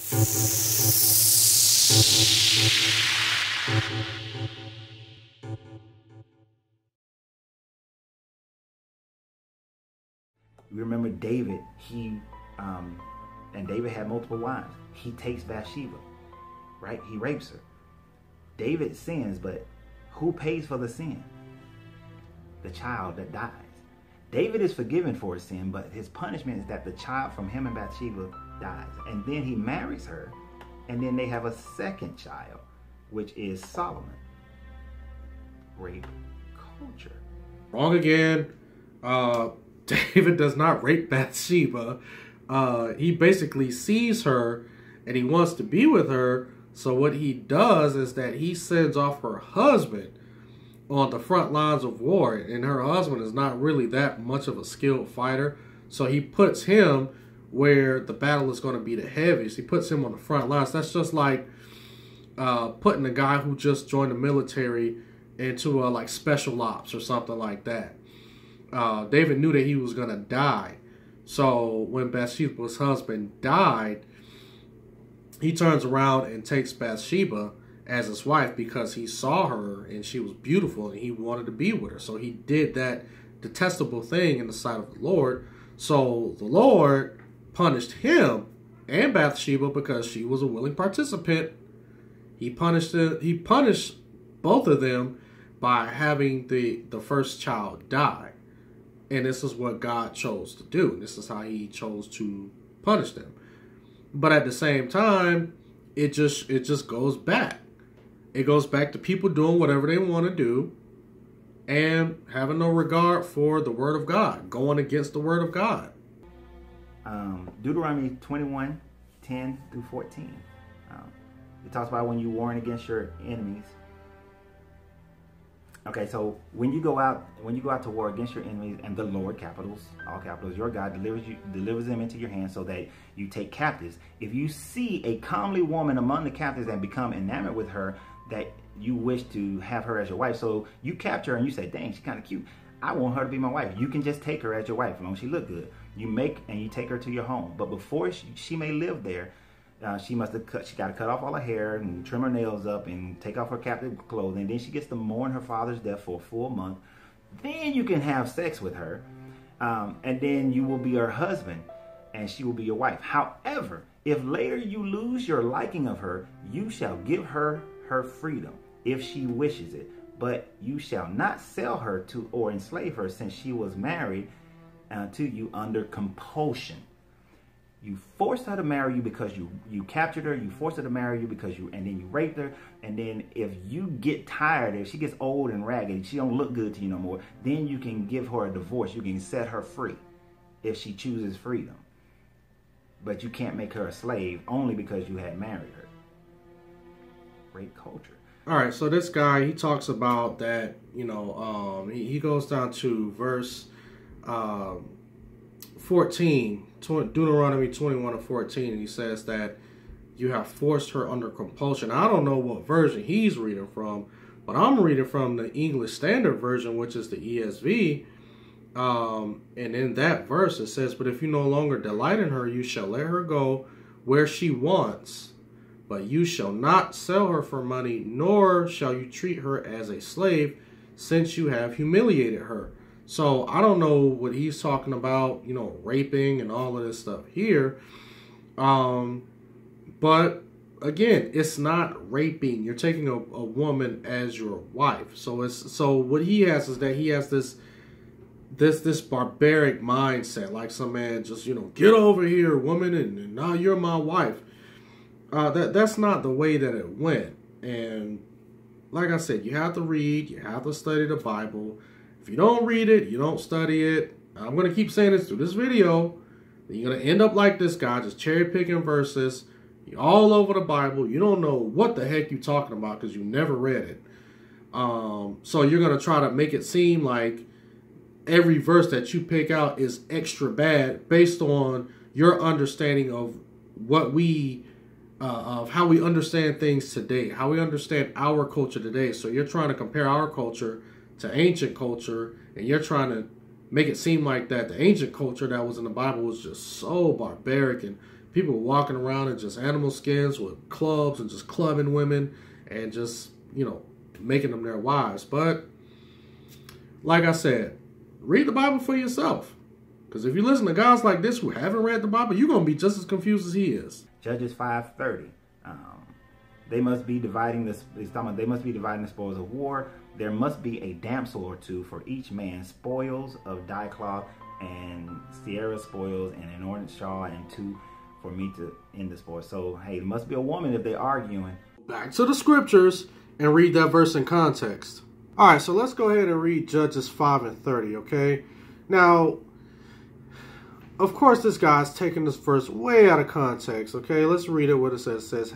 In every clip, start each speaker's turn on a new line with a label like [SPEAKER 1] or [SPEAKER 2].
[SPEAKER 1] You remember David, and David had multiple wives. He takes Bathsheba, right? He rapes her. David sins, but who pays for the sin? The child that dies. David is forgiven for his sin, but his punishment is that the child from him and Bathsheba dies. And then he marries her, and then they have a second child, which is Solomon. Rape culture.
[SPEAKER 2] Wrong again. David does not rape Bathsheba. He basically sees her and he wants to be with her. So what he does is that he sends off her husband on the front lines of war. And her husband is not really that much of a skilled fighter. So he puts him where the battle is going to be the heaviest. He puts him on the front lines. That's just like putting a guy who just joined the military into like special ops or something like that. David knew that he was going to die. So when Bathsheba's husband died, he turns around and takes Bathsheba as his wife because he saw her and she was beautiful and he wanted to be with her. So he did that detestable thing in the sight of the Lord. So the Lord punished him and Bathsheba because she was a willing participant. He punished both of them by having the first child die. And this is what God chose to do. This is how he chose to punish them. But at the same time, it just goes back. It goes back to people doing whatever they want to do and having no regard for the word of God, going against the word of God.
[SPEAKER 1] Deuteronomy 21, 10 through 14. It talks about when you warn against your enemies. Okay, so when you go out to war against your enemies, and the Lord, capitals, all capitals, your God delivers them into your hands so that you take captives. If you see a comely woman among the captives and become enamored with her, that you wish to have her as your wife, so you capture her and you say, dang, she's kind of cute. I want her to be my wife. You can just take her as your wife as long as she look good. You take her to your home. But before she may live there, she got to cut off all her hair and trim her nails up and take off her captive clothing. Then she gets to mourn her father's death for a full month. Then you can have sex with her. And then you will be her husband and she will be your wife. However, if later you lose your liking of her, you shall give her her freedom if she wishes it. But you shall not sell her to or enslave her, since she was married to you under compulsion. You forced her to marry you because you captured her. You forced her to marry you and then you raped her. And then if you get tired, if she gets old and ragged, she don't look good to you no more, then you can give her a divorce. You can set her free if she chooses freedom. But you can't make her a slave only because you had married her. Rape culture.
[SPEAKER 2] All right, so this guy, he talks about that, he goes down to verse 14, Deuteronomy 21:14, and he says that you have forced her under compulsion. I don't know what version he's reading from, but I'm reading from the English Standard Version, which is the ESV. And in that verse, it says, but if you no longer delight in her, you shall let her go where she wants. But you shall not sell her for money, nor shall you treat her as a slave, since you have humiliated her. So I don't know what he's talking about, raping and all of this stuff here. But again, it's not raping. You're taking a woman as your wife. So what he has is that he has this barbaric mindset, like some man just, get over here, woman, and now you're my wife. That's not the way that it went. And like I said, you have to read, you have to study the Bible. If you don't read it, you don't study it, I'm going to keep saying this through this video, then you're going to end up like this guy, just cherry picking verses. You're all over the Bible. You don't know what the heck you're talking about because you never read it. So you're going to try to make it seem like every verse that you pick out is extra bad based on your understanding of what of how we understand things today, how we understand our culture today. So you're trying to compare our culture to ancient culture, and you're trying to make it seem like that the ancient culture that was in the Bible was just so barbaric and people walking around in just animal skins with clubs and just clubbing women and just, making them their wives. But like I said, read the Bible for yourself. Because if you listen to guys like this who haven't read the Bible, you're going to be just as confused as he is.
[SPEAKER 1] Judges 5:30. They must be dividing this. They must be dividing the spoils of war. There must be a damsel or two for each man, spoils of dye cloth and sierra spoils, and an ornate shawl, and two for me to end the spoils. So hey, there must be a woman if they're arguing.
[SPEAKER 2] Back to the scriptures and read that verse in context. All right, so let's go ahead and read Judges 5:30. Okay, now, of course, this guy's taking this verse way out of context. Okay, let's read it. What it says. It says,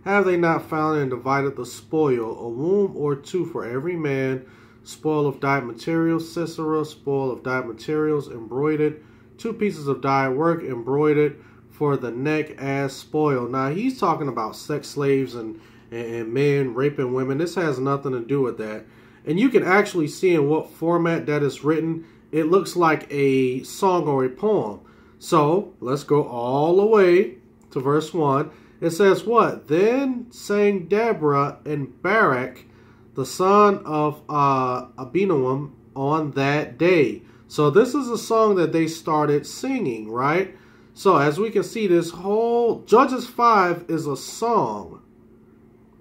[SPEAKER 2] have they not found and divided the spoil, a womb or two for every man, spoil of dyed materials, Sisera, spoil of dyed materials, embroidered, 2 pieces of dyed work, embroidered for the neck as spoil. Now, he's talking about sex slaves and men raping women. This has nothing to do with that. And you can actually see in what format that is written. It looks like a song or a poem. So, let's go all the way to verse 1. It says what? Then sang Deborah and Barak, the son of Abinoam, on that day. So this is a song that they started singing, right? So as we can see, this whole Judges 5 is a song.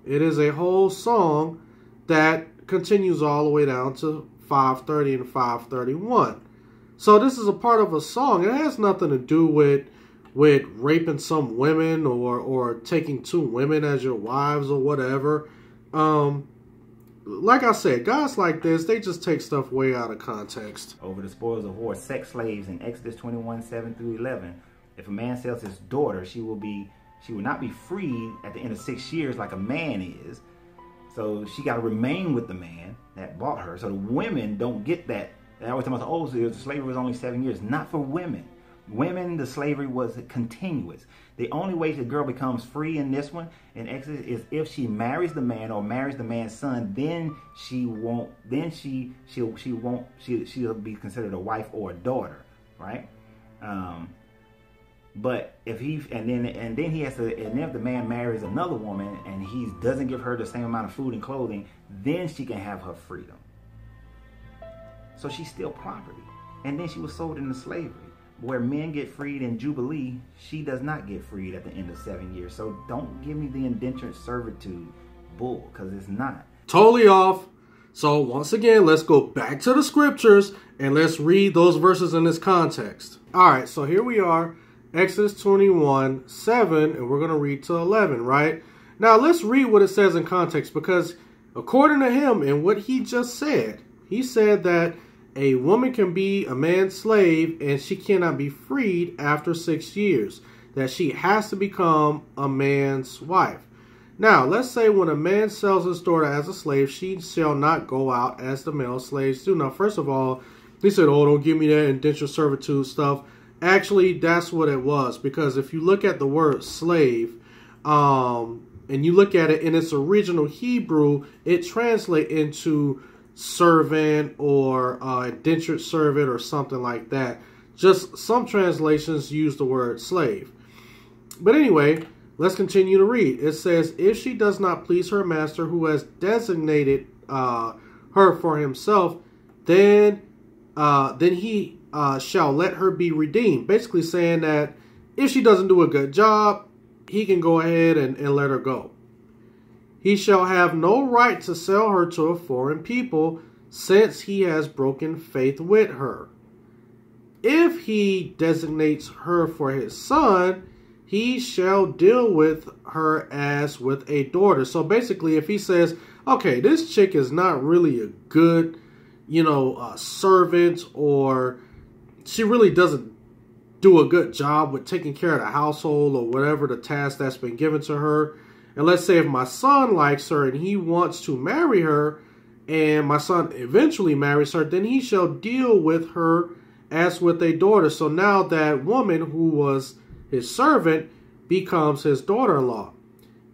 [SPEAKER 2] It is a whole song that continues all the way down to 5:30 and 5:31. So this is a part of a song. It has nothing to do with raping some women or taking 2 women as your wives or whatever. Like I said, guys like this, they just take stuff way out of context.
[SPEAKER 1] Over the spoils of war, sex slaves in Exodus 21:7-11. If a man sells his daughter, she will not be freed at the end of 6 years like a man is. So she got to remain with the man that bought her. So the women don't get that. They always talk about, oh, so the slavery was only 7 years. Not for women. Women, the slavery was continuous. The only way the girl becomes free in this one, in Exodus, is if she marries the man or marries the man's son. Then she'll be considered a wife or a daughter, right? But if he and then he has to, and then if the man marries another woman and he doesn't give her the same amount of food and clothing, then she can have her freedom. So she's still property, and then she was sold into slavery. Where men get freed in Jubilee, she does not get freed at the end of 7 years. So don't give me the indentured servitude bull, because it's not.
[SPEAKER 2] Totally off. So once again, let's go back to the scriptures and let's read those verses in this context. All right, so here we are, Exodus 21:7, and we're going to read to 11, right? Now let's read what it says in context, because according to him and what he just said, he said that a woman can be a man's slave and she cannot be freed after 6 years. That she has to become a man's wife. Now, let's say when a man sells his daughter as a slave, she shall not go out as the male slaves do. Now, first of all, he said, oh, don't give me that indentured servitude stuff. Actually, that's what it was. Because if you look at the word slave, and you look at it in its original Hebrew, it translates into servant or indentured servant or something like that. Just some translations use the word slave. But anyway, let's continue to read. It says, if she does not please her master who has designated her for himself, then he shall let her be redeemed. Basically saying that if she doesn't do a good job, he can go ahead and let her go. He shall have no right to sell her to a foreign people, since he has broken faith with her. If he designates her for his son, he shall deal with her as with a daughter. So basically, if he says, okay, this chick is not really a good, servant, or she really doesn't do a good job with taking care of the household or whatever the task that's been given to her. And let's say if my son likes her and he wants to marry her, and my son eventually marries her, then he shall deal with her as with a daughter. So now that woman who was his servant becomes his daughter-in-law.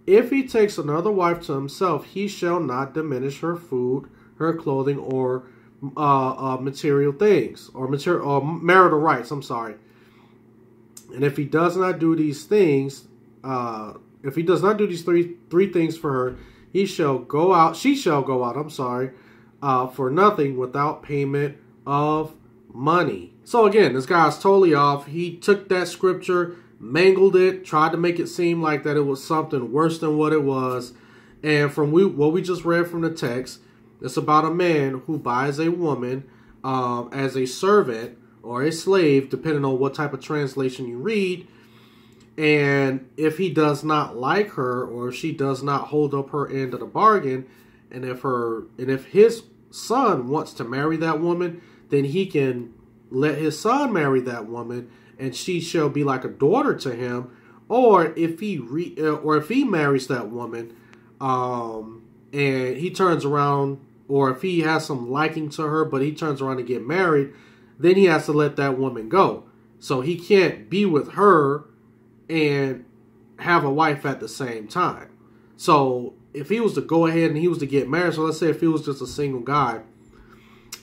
[SPEAKER 2] If he takes another wife to himself, he shall not diminish her food, her clothing, or material things, or marital rights. I'm sorry. And if he does not do these things, if he does not do these three things for her, she shall go out, for nothing without payment of money. So again, this guy's totally off. He took that scripture, mangled it, tried to make it seem like that it was something worse than what it was. And from what we just read from the text, it's about a man who buys a woman as a servant or a slave, depending on what type of translation you read. And if he does not like her, or if she does not hold up her end of the bargain, and if his son wants to marry that woman, then he can let his son marry that woman, and she shall be like a daughter to him. Or if he marries that woman, and he turns around, or if he has some liking to her, but he turns around to get married, then he has to let that woman go. So he can't be with her and have a wife at the same time. So if he was to go ahead and he was to get married, so let's say if he was just a single guy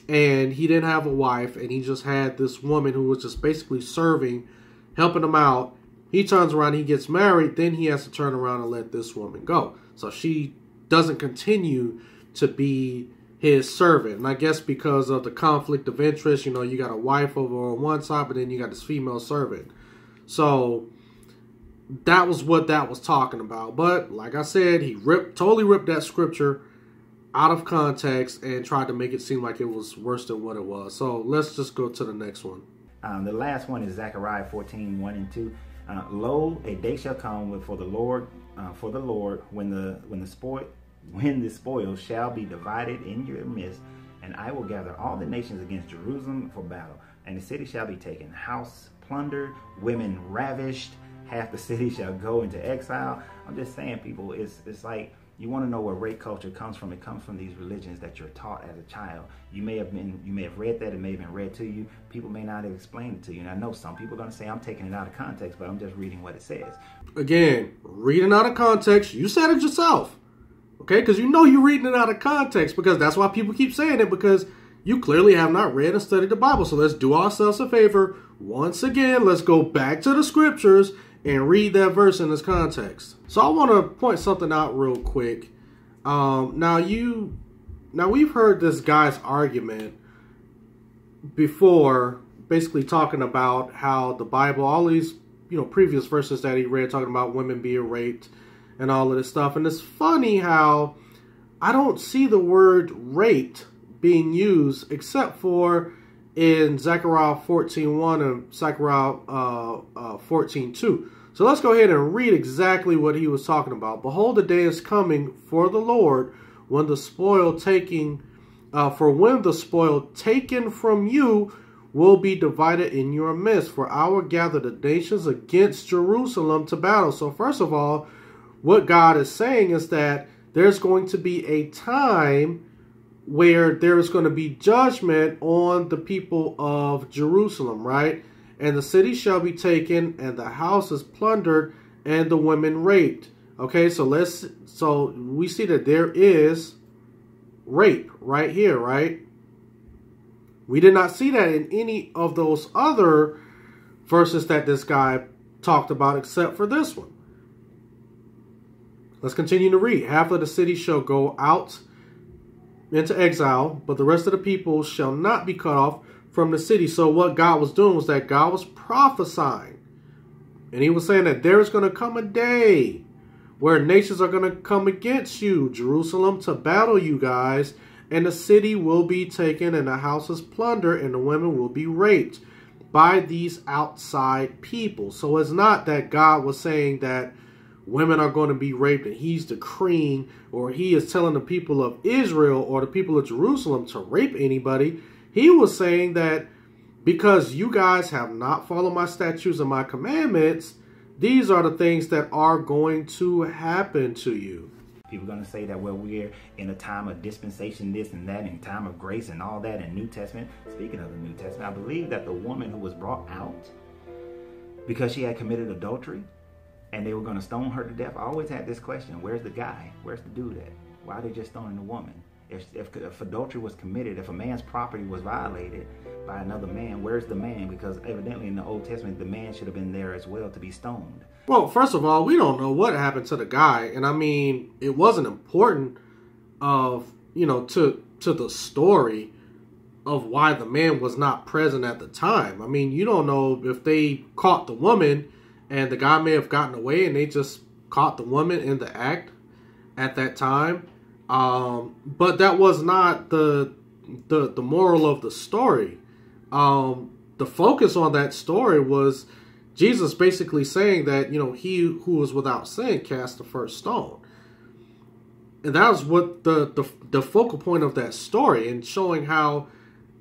[SPEAKER 2] and he didn't have a wife and he just had this woman who was just basically serving, helping him out, he turns around, he gets married, then he has to turn around and let this woman go. So she doesn't continue to be his servant. And I guess because of the conflict of interest, you got a wife over on one side, but then you got this female servant. So that was what that was talking about. But like I said, he totally ripped that scripture out of context and tried to make it seem like it was worse than what it was. So let's just go to the next one.
[SPEAKER 1] The last one is Zechariah 14:1-2. Lo, a day shall come for the Lord, when the spoil shall be divided in your midst, and I will gather all the nations against Jerusalem for battle, and the city shall be taken, house plundered, women ravished, half the city shall go into exile. I'm just saying, people, it's like, you want to know where rape culture comes from. It comes from these religions that you're taught as a child. You may have read that. It may have been read to you. People may not have explained it to you. And I know some people are going to say I'm taking it out of context, but I'm just reading what it says.
[SPEAKER 2] Again, reading out of context. You said it yourself. Okay? Because you're reading it out of context, because that's why people keep saying it, because you clearly have not read and studied the Bible. So let's do ourselves a favor. Once again, let's go back to the scriptures and read that verse in its context. So I want to point something out real quick. Now we've heard this guy's argument before, basically talking about how the Bible, all these previous verses that he read, talking about women being raped and all of this stuff. And it's funny how I don't see the word raped being used except for in Zechariah 14:1 and Zechariah 14:2. So let's go ahead and read exactly what he was talking about. Behold, the day is coming for the Lord when the spoil taken from you will be divided in your midst. For I will gather the nations against Jerusalem to battle. So first of all, what God is saying is that there's going to be a time where there is going to be judgment on the people of Jerusalem, right? And the city shall be taken, and the houses plundered, and the women raped. Okay, so we see that there is rape right here, right? We did not see that in any of those other verses that this guy talked about, except for this one. Let's continue to read. Half of the city shall go out into exile, but the rest of the people shall not be cut off from the city. So what God was doing was that God was prophesying. And he was saying that there is going to come a day where nations are going to come against you, Jerusalem, to battle you guys. And the city will be taken, and the houses plundered, and the women will be raped by these outside people. So it's not that God was saying that women are going to be raped and he's decreeing, or he is telling the people of Israel or the people of Jerusalem to rape anybody. He was saying that because you guys have not followed my statutes and my commandments, these are the things that are going to happen to you.
[SPEAKER 1] People are going to say that, well, we're in a time of dispensation, this and that, and time of grace and all that in New Testament. Speaking of the New Testament, I believe that the woman who was brought out because she had committed adultery and they were going to stone her to death, I always had this question: where's the guy? Where's the dude at? Why are they just stoning the woman? If adultery was committed, if a man's property was violated by another man, where's the man? Because evidently in the Old Testament, the man should have been there as well to be stoned.
[SPEAKER 2] Well, first of all, we don't know what happened to the guy. And I mean, it wasn't important of, to the story of why the man was not present at the time. I mean, you don't know if they caught the woman and the guy may have gotten away and they just caught the woman in the act at that time. But that was not the moral of the story. The focus on that story was Jesus basically saying that, he who was without sin cast the first stone. And that was what the focal point of that story, and showing how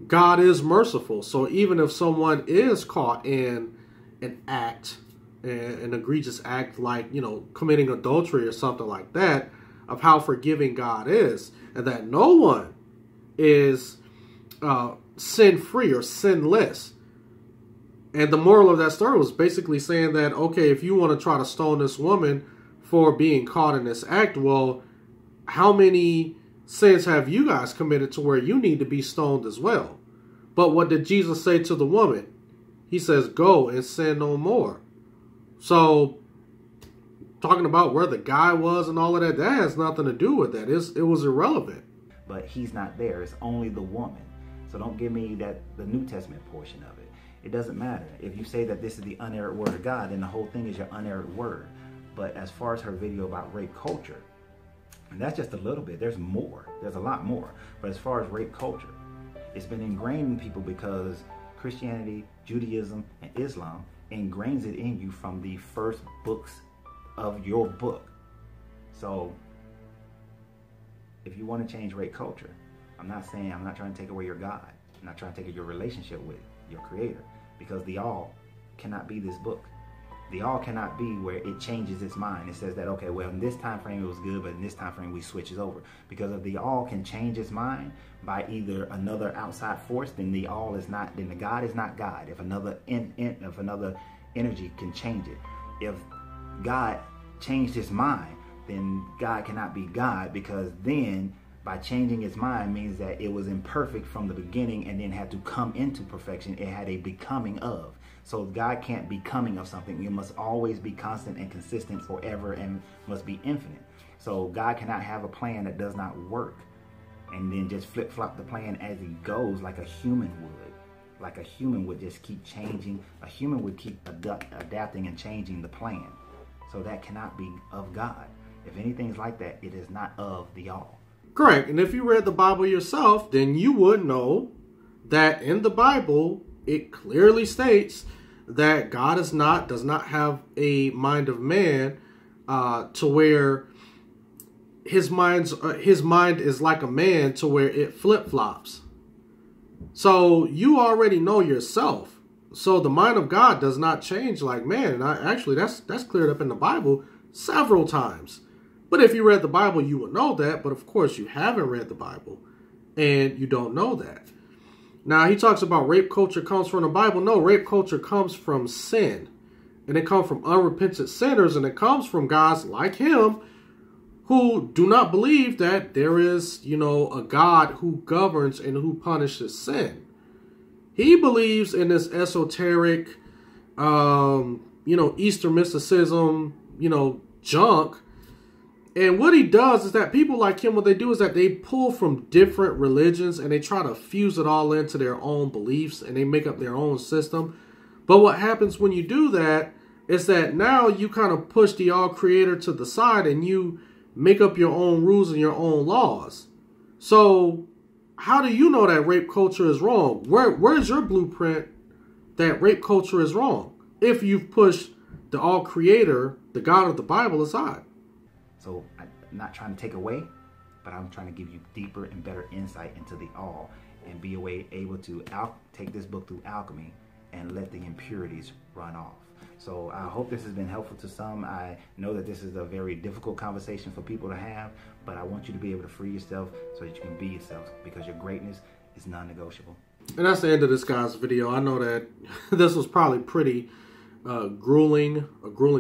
[SPEAKER 2] God is merciful. So even if someone is caught in an act, an egregious act like, committing adultery or something like that, of how forgiving God is, and that no one is sin-free or sinless. And the moral of that story was basically saying that, okay, if you want to try to stone this woman for being caught in this act, well, how many sins have you guys committed to where you need to be stoned as well? But what did Jesus say to the woman? He says, go and sin no more. So, talking about where the guy was and all of that, that has nothing to do with that. It was irrelevant.
[SPEAKER 1] But he's not there. It's only the woman. So don't give me the New Testament portion of it. It doesn't matter. If you say that this is the unerred word of God, then the whole thing is your unerred word. But as far as her video about rape culture, and that's just a little bit. There's more. There's a lot more. But as far as rape culture, it's been ingrained in people because Christianity, Judaism, and Islam ingrains it in you from the first books of your book. So if you want to change rape culture, I'm not trying to take away your God. I'm not trying to take away your relationship with your creator, because the all cannot be this book. The all cannot be where it changes its mind. It says that, okay, well, in this time frame it was good, but in this time frame we switches over. Because if the all can change its mind by either another outside force, then the all is not, then the God is not God. If another energy can change it. If God changed his mind, then God cannot be God, because then by changing its mind means that it was imperfect from the beginning and then had to come into perfection. It had a becoming of. So God can't be coming of something. It must always be constant and consistent forever and must be infinite. So God cannot have a plan that does not work and then just flip-flop the plan as he goes like a human would. Like a human would just keep changing. A human would keep adapting and changing the plan. So that cannot be of God. If anything's like that, it is not of the all.
[SPEAKER 2] Correct. And if you read the Bible yourself, then you would know that in the Bible, it clearly states that God does not have a mind of man to where his mind is like a man to where it flip-flops. So you already know yourself. So the mind of God does not change like man. And actually, that's cleared up in the Bible several times. But if you read the Bible, you would know that. But of course, you haven't read the Bible and you don't know that. Now, he talks about rape culture comes from the Bible. No, rape culture comes from sin. And it comes from unrepentant sinners. And it comes from guys like him who do not believe that there is, a God who governs and who punishes sin. He believes in this esoteric, Eastern mysticism, junk. And what he does is that people like him, what they do is that they pull from different religions and they try to fuse it all into their own beliefs and they make up their own system. But what happens when you do that is that now you kind of push the all creator to the side and you make up your own rules and your own laws. So how do you know that rape culture is wrong? Where's your blueprint that rape culture is wrong if you've pushed the all creator, the God of the Bible, aside?
[SPEAKER 1] So I'm not trying to take away, but I'm trying to give you deeper and better insight into the all and be able to take this book through alchemy and let the impurities run off. So I hope this has been helpful to some. I know that this is a very difficult conversation for people to have, but I want you to be able to free yourself so that you can be yourself, because your greatness is non-negotiable.
[SPEAKER 2] And that's the end of this guy's video. I know that this was probably pretty a grueling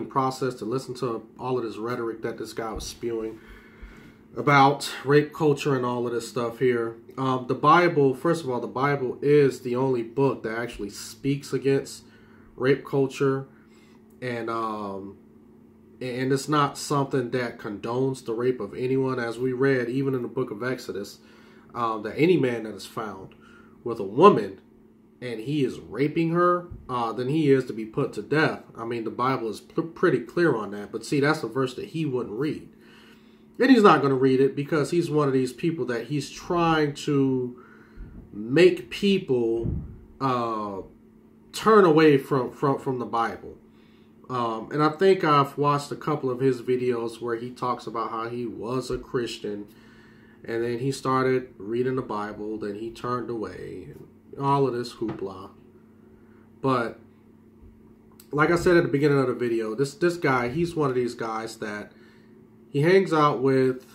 [SPEAKER 2] process to listen to all of this rhetoric that this guy was spewing. about rape culture and all of this stuff here. The Bible, first of all, the Bible is the only book that actually speaks against rape culture, and it's not something that condones the rape of anyone, as we read even in the book of Exodus, that any man that is found with a woman and he is raping her, then he is to be put to death. I mean, the Bible is pretty clear on that. But see, that's a verse that he wouldn't read. And he's not going to read it because he's one of these people that he's trying to make people turn away from the Bible. And I think I've watched a couple of his videos where he talks about how he was a Christian and then he started reading the Bible, then he turned away, and all of this hoopla. But like I said at the beginning of the video, this guy, he's one of these guys that he hangs out with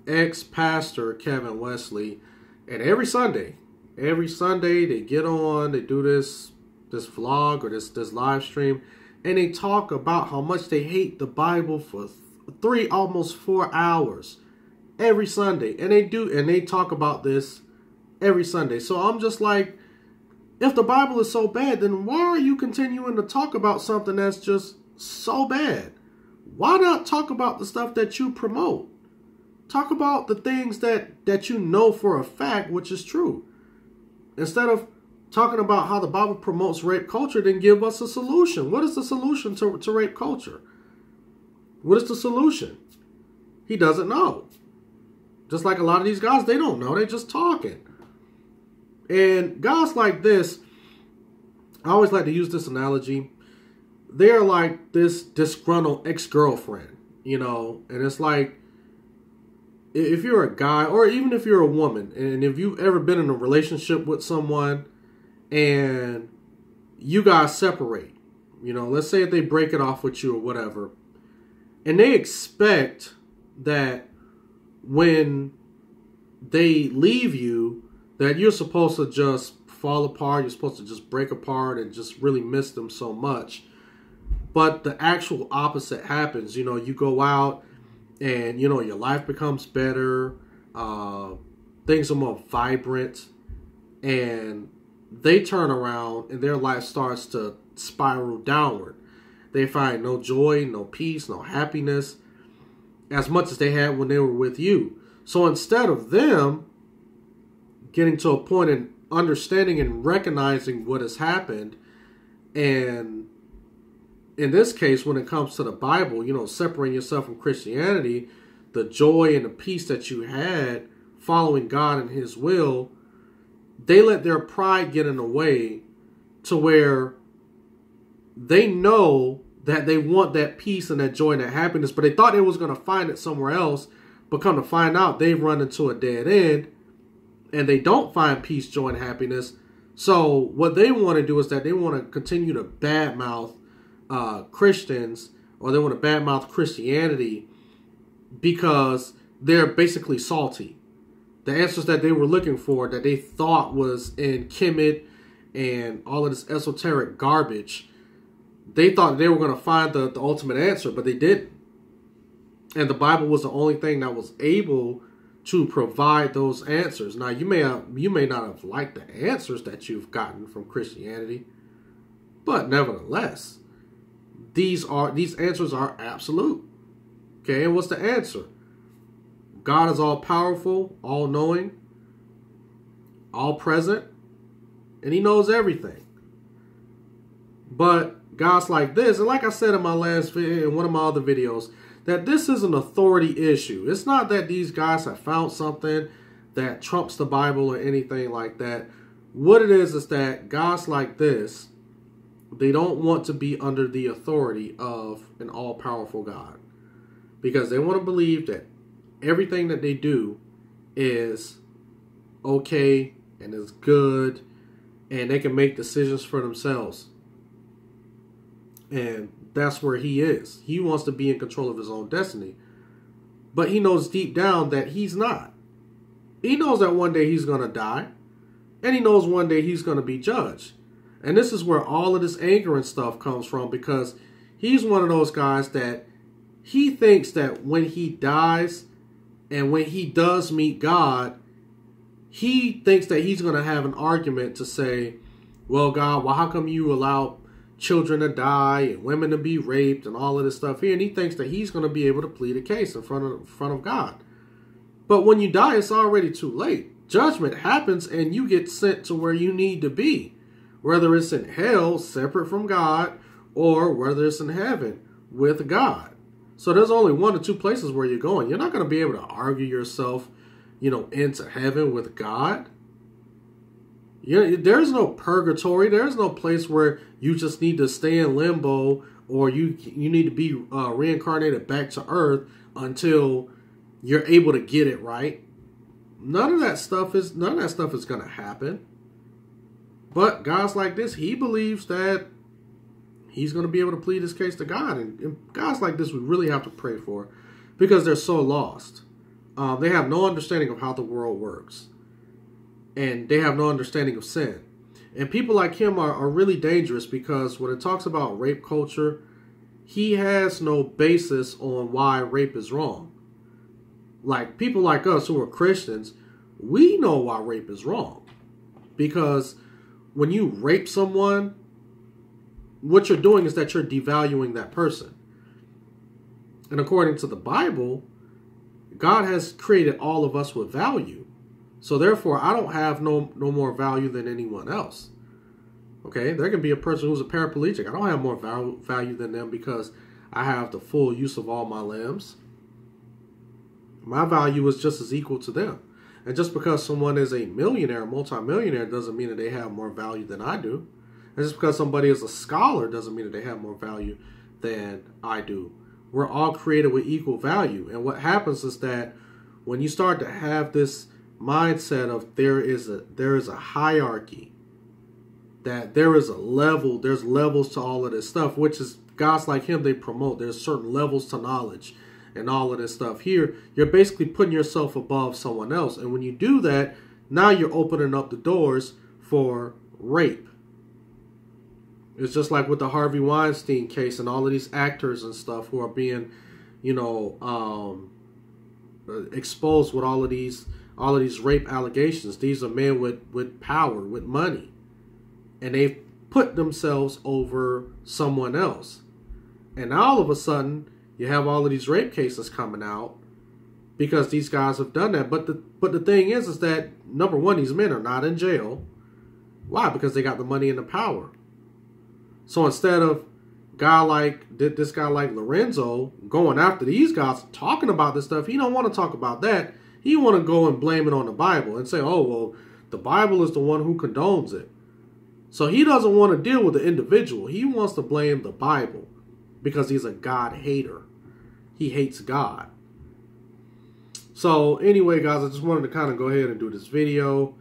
[SPEAKER 2] ex-pastor Kevin Wesley, and every Sunday they get on, they do this vlog or this live stream, and they talk about how much they hate the Bible for 3, almost 4 hours every Sunday, and they talk about this every Sunday. So I'm just like, if the Bible is so bad, then why are you continuing to talk about something that's just so bad? Why not talk about the stuff that you promote? Talk about the things that you know for a fact, which is true. Instead of talking about how the Bible promotes rape culture, then give us a solution. What is the solution to rape culture? What is the solution? He doesn't know. Just like a lot of these guys, they don't know. They're just talking. And guys like this, I always like to use this analogy. They're like this disgruntled ex-girlfriend, you know, and it's like, if you're a guy, or even if you're a woman, and if you've ever been in a relationship with someone and you guys separate, you know, let's say if they break it off with you or whatever, and they expect that when they leave you, that you're supposed to just fall apart, you're supposed to just break apart and just really miss them so much. But the actual opposite happens. You know, you go out and, you know, your life becomes better. Things are more vibrant. And they turn around and their life starts to spiral downward. They find no joy, no peace, no happiness as much as they had when they were with you. So instead of them getting to a point in understanding and recognizing what has happened, and in this case, when it comes to the Bible, you know, separating yourself from Christianity, the joy and the peace that you had following God and His will, they let their pride get in the way to where they know that they want that peace and that joy and that happiness, but they thought they was going to find it somewhere else, but come to find out they've run into a dead end and they don't find peace, joy, and happiness. So what they want to do is that they want to continue to badmouth Christians, or they want to badmouth Christianity because they're basically salty. The answers that they were looking for, that they thought was in Kemet and all of this esoteric garbage, they thought they were going to find the ultimate answer, but they didn't. And the Bible was the only thing that was able to provide those answers. Now, you may not have liked the answers that you've gotten from Christianity, but nevertheless, these answers are absolute. Okay, and what's the answer? God is all powerful, all knowing, all present, and He knows everything. But guys like this, and like I said in my last video, in one of my other videos, that this is an authority issue. It's not that these guys have found something that trumps the Bible or anything like that. What it is that guys like this, they don't want to be under the authority of an all-powerful God, because they want to believe that everything that they do is okay and is good and they can make decisions for themselves. And that's where he is. He wants to be in control of his own destiny. But he knows deep down that he's not. He knows that one day he's going to die. And he knows one day he's going to be judged. And this is where all of this anger and stuff comes from, because he's one of those guys that he thinks that when he dies, And when he does meet God, he thinks that he's going to have an argument to say, well, God, well, how come you allow children to die and women to be raped and all of this stuff here? And he thinks that he's going to be able to plead a case in front of God. But when you die, it's already too late. Judgment happens and you get sent to where you need to be, whether it's in hell, separate from God, or whether it's in heaven with God. So there's only one or two places where you're going. You're not going to be able to argue yourself, into heaven with God. There's no purgatory. There's no place where you just need to stay in limbo, or you need to be reincarnated back to earth until you're able to get it right. None of that stuff is going to happen. But guys like this, he believes that he's going to be able to plead his case to God. And guys like this, we really have to pray for, because they're so lost. They have no understanding of how the world works. And they have no understanding of sin. And people like him are really dangerous, because when it talks about rape culture, he has no basis on why rape is wrong. Like people like us who are Christians, we know why rape is wrong. Because when you rape someone, what you're doing is that you're devaluing that person. And according to the Bible, God has created all of us with value. So therefore, I don't have no more value than anyone else. Okay, there can be a person who's a paraplegic. I don't have more value than them because I have the full use of all my limbs. My value is just as equal to them. And just because someone is a millionaire, multimillionaire, doesn't mean that they have more value than I do. And just because somebody is a scholar doesn't mean that they have more value than I do. We're all created with equal value. And what happens is that when you start to have this mindset of there is a hierarchy, that there is a level, there's levels to all of this stuff, which is guys like him, they promote. There's certain levels to knowledge and all of this stuff. Here, you're basically putting yourself above someone else. And when you do that, now you're opening up the doors for rape. It's just like with the Harvey Weinstein case and all of these actors and stuff who are being, exposed with all of these rape allegations. These are men with power, with money. And they've put themselves over someone else. And now all of a sudden, you have all of these rape cases coming out because these guys have done that. But the thing is that, number one, these men are not in jail. Why? Because they got the money and the power. So instead of this guy like Lorenzo going after these guys, talking about this stuff, he don't want to talk about that. He want to go and blame it on the Bible and say, oh, well, the Bible is the one who condones it. So he doesn't want to deal with the individual. He wants to blame the Bible because he's a God hater. He hates God. So anyway, guys, I just wanted to kind of go ahead and do this video.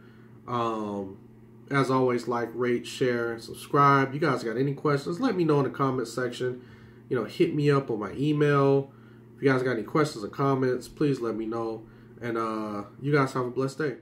[SPEAKER 2] As always, like, rate, share, and subscribe. You guys got any questions, let me know in the comment section. Hit me up on my email. If you guys got any questions or comments, please let me know. And you guys have a blessed day.